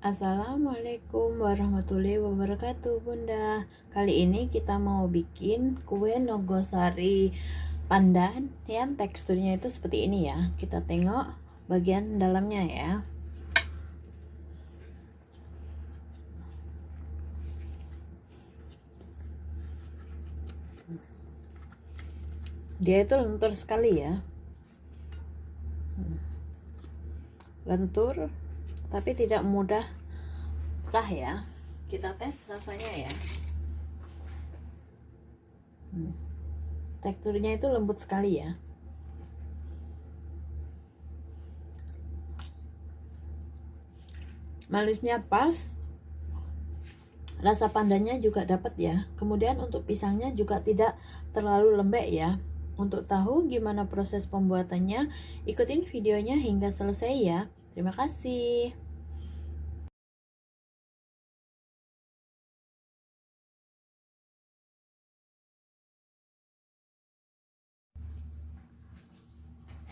Assalamualaikum warahmatullahi wabarakatuh Bunda. Kali ini kita mau bikin kue nogosari pandan yang teksturnya itu seperti ini ya. Kita tengok bagian dalamnya ya. Dia itu lentur sekali ya. Lentur tapi tidak mudah pecah ya. Kita tes rasanya ya. Teksturnya itu lembut sekali ya. Manisnya pas, rasa pandannya juga dapat ya. Kemudian untuk pisangnya juga tidak terlalu lembek ya. Untuk tahu gimana proses pembuatannya, ikutin videonya hingga selesai ya. Terima kasih.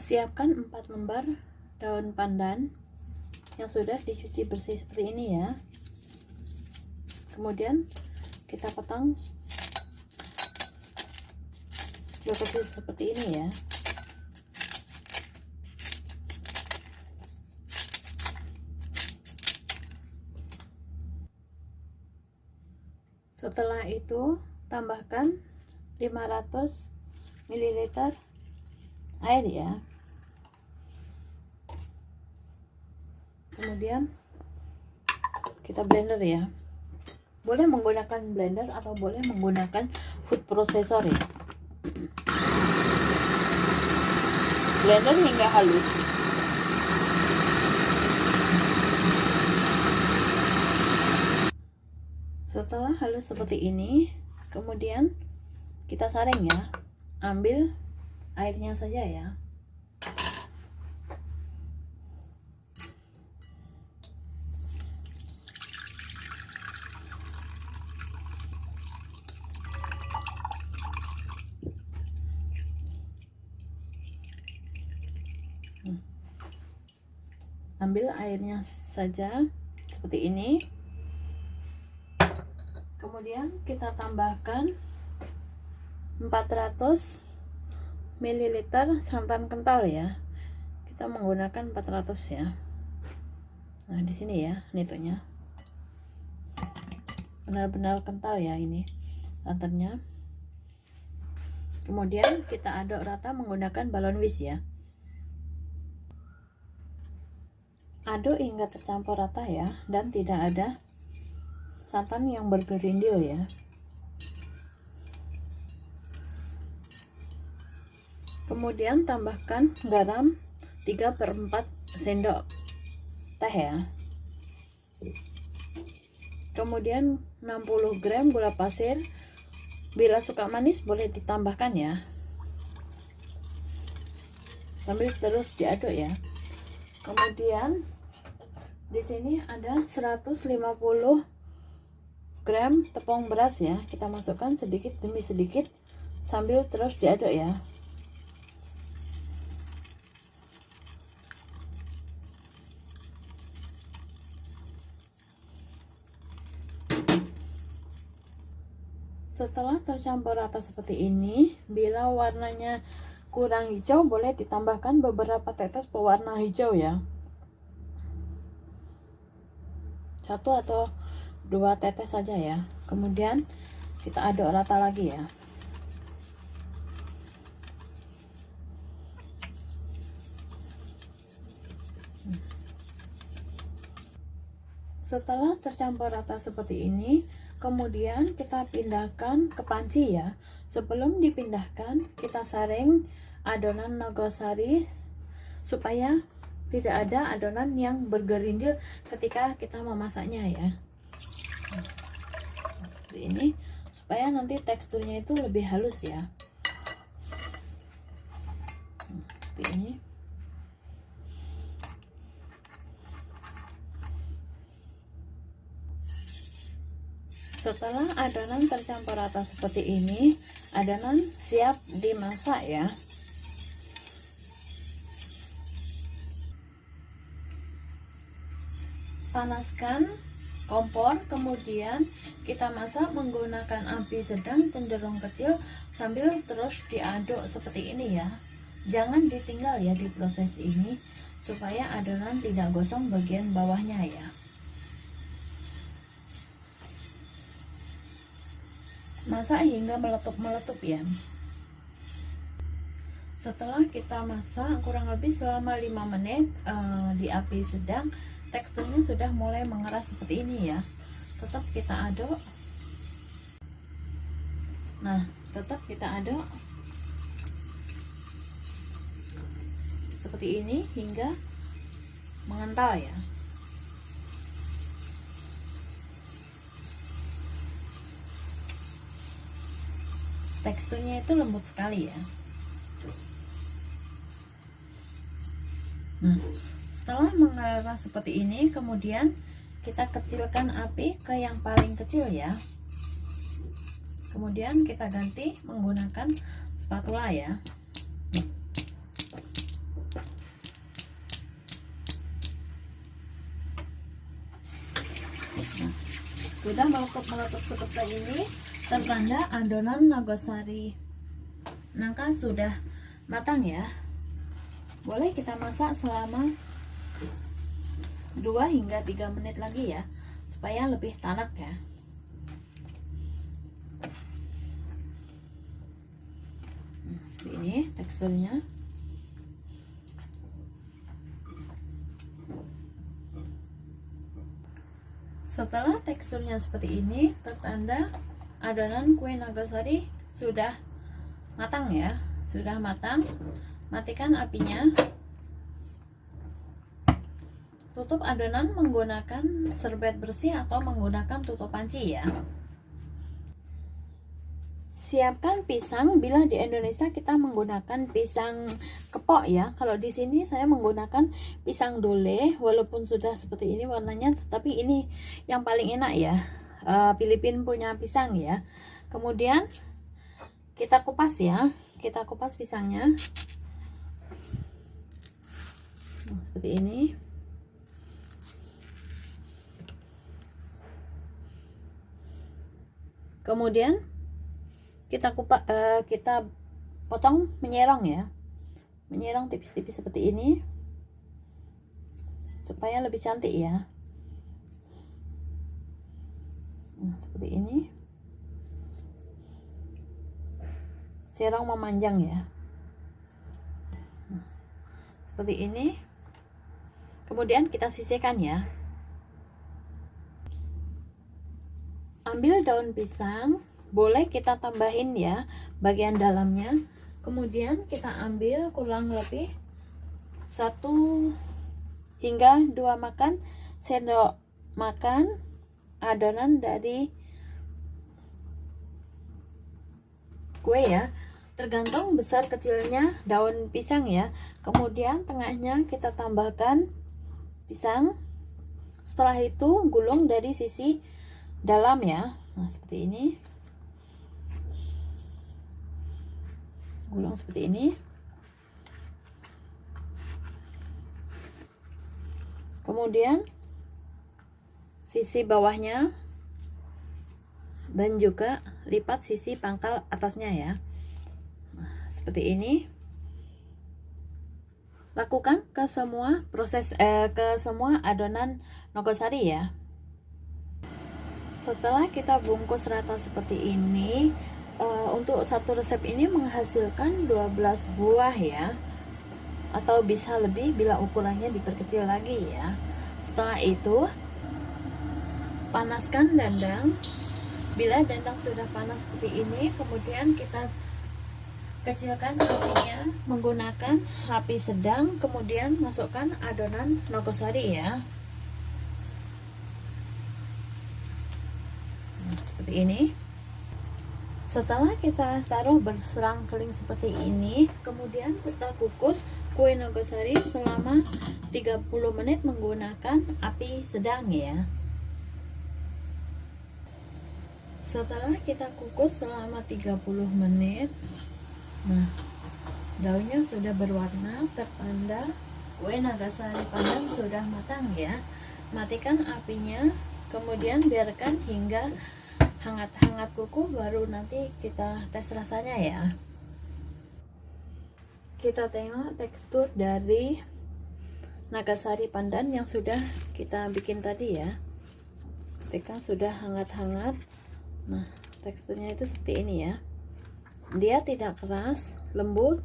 Siapkan 4 lembar daun pandan yang sudah dicuci bersih seperti ini ya. Kemudian kita potong kecil seperti ini ya. Setelah itu tambahkan 500 ml air ya. Kemudian kita blender ya. Boleh menggunakan blender atau boleh menggunakan food processor ya. Blender hingga halus. Setelah halus seperti ini, kemudian kita saring ya. Ambil airnya saja ya. Ambil airnya saja seperti ini. Kemudian kita tambahkan 400 ml santan kental ya. Kita menggunakan 400 ya. Nah, di sini ya nitunya. Benar-benar kental ya ini santannya. Kemudian kita aduk rata menggunakan balon whisk ya. Aduk hingga tercampur rata ya, dan tidak ada santan yang bergerindil ya. Kemudian tambahkan garam 3/4 sendok teh ya. Kemudian 60 gram gula pasir. Bila suka manis boleh ditambahkan ya. Sambil terus diaduk ya. Kemudian di sini ada 150 gram tepung beras ya. Kita masukkan sedikit demi sedikit sambil terus diaduk ya. Setelah tercampur rata seperti ini, bila warnanya kurang hijau boleh ditambahkan beberapa tetes pewarna hijau ya. 1 atau 2 tetes saja ya. Kemudian kita aduk rata lagi ya. Setelah tercampur rata seperti ini, kemudian kita pindahkan ke panci ya. Sebelum dipindahkan, kita saring adonan nogosari supaya tidak ada adonan yang bergerindil ketika kita memasaknya ya. Seperti ini, supaya nanti teksturnya itu lebih halus ya. Seperti ini. Setelah adonan tercampur rata seperti ini, adonan siap dimasak ya. Panaskan kompor, kemudian kita masak menggunakan api sedang cenderung kecil sambil terus diaduk seperti ini ya. Jangan ditinggal ya di proses ini supaya adonan tidak gosong bagian bawahnya ya. Masak hingga meletup-meletup ya. Setelah kita masak kurang lebih selama 5 menit di api sedang, teksturnya sudah mulai mengeras seperti ini ya. Tetap kita aduk. Nah, tetap kita aduk seperti ini hingga mengental ya. Teksturnya itu lembut sekali ya. Nah, setelah mengeras seperti ini, kemudian kita kecilkan api ke yang paling kecil ya. Kemudian kita ganti menggunakan spatula ya. Nah, sudah meletup seperti ini, tertanda adonan nogosari nangka sudah matang ya. Boleh kita masak selama 2 hingga 3 menit lagi ya, supaya lebih tanak ya. Nah, seperti ini teksturnya. Setelah teksturnya seperti ini, tertanda adonan kue nogosari sudah matang ya, sudah matang. Matikan apinya. Tutup adonan menggunakan serbet bersih atau menggunakan tutup panci ya. Siapkan pisang. Bila di Indonesia kita menggunakan pisang kepok ya. Kalau di sini saya menggunakan pisang dole, walaupun sudah seperti ini warnanya, tetapi ini yang paling enak ya. Filipina punya pisang ya. Kemudian kita kupas ya. Kita kupas pisangnya. Nah, seperti ini. Kemudian kita potong menyerong ya, menyerong tipis-tipis seperti ini supaya lebih cantik ya. Nah, seperti ini, serong memanjang ya. Nah, seperti ini. Kemudian kita sisihkan ya. Ambil daun pisang, boleh kita tambahin ya bagian dalamnya. Kemudian kita ambil kurang lebih 1 hingga 2 makan sendok makan adonan dari kue ya, tergantung besar kecilnya daun pisang ya. Kemudian tengahnya kita tambahkan pisang. Setelah itu gulung dari sisi dalam ya. Nah, seperti ini. Gulung seperti ini. Kemudian sisi bawahnya dan juga lipat sisi pangkal atasnya ya. Nah, seperti ini. Lakukan ke semua adonan nogosari ya. Setelah kita bungkus rata seperti ini, untuk satu resep ini menghasilkan 12 buah ya, atau bisa lebih bila ukurannya diperkecil lagi ya. Setelah itu panaskan dandang. Bila dandang sudah panas seperti ini, kemudian kita kecilkan apinya menggunakan api sedang, kemudian masukkan adonan nogosari ya. Nah, seperti ini. Setelah kita taruh berselang-seling seperti ini, kemudian kita kukus kue nogosari selama 30 menit menggunakan api sedang ya. Setelah kita kukus selama 30 menit, nah, daunnya sudah berwarna, tertanda kue nogosari panggang sudah matang ya. Matikan apinya, kemudian biarkan hingga hangat-hangat kuku, baru nanti kita tes rasanya ya. Kita tengok tekstur dari nagasari pandan yang sudah kita bikin tadi ya. Ketika sudah hangat-hangat, nah teksturnya itu seperti ini ya. Dia tidak keras, lembut,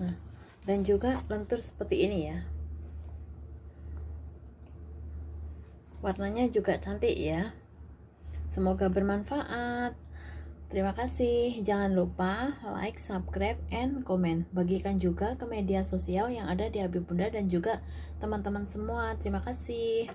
nah dan juga lentur seperti ini ya. Warnanya juga cantik ya. Semoga bermanfaat. Terima kasih. Jangan lupa like, subscribe, and comment. Bagikan juga ke media sosial yang ada di Habib Bunda dan juga teman-teman semua. Terima kasih.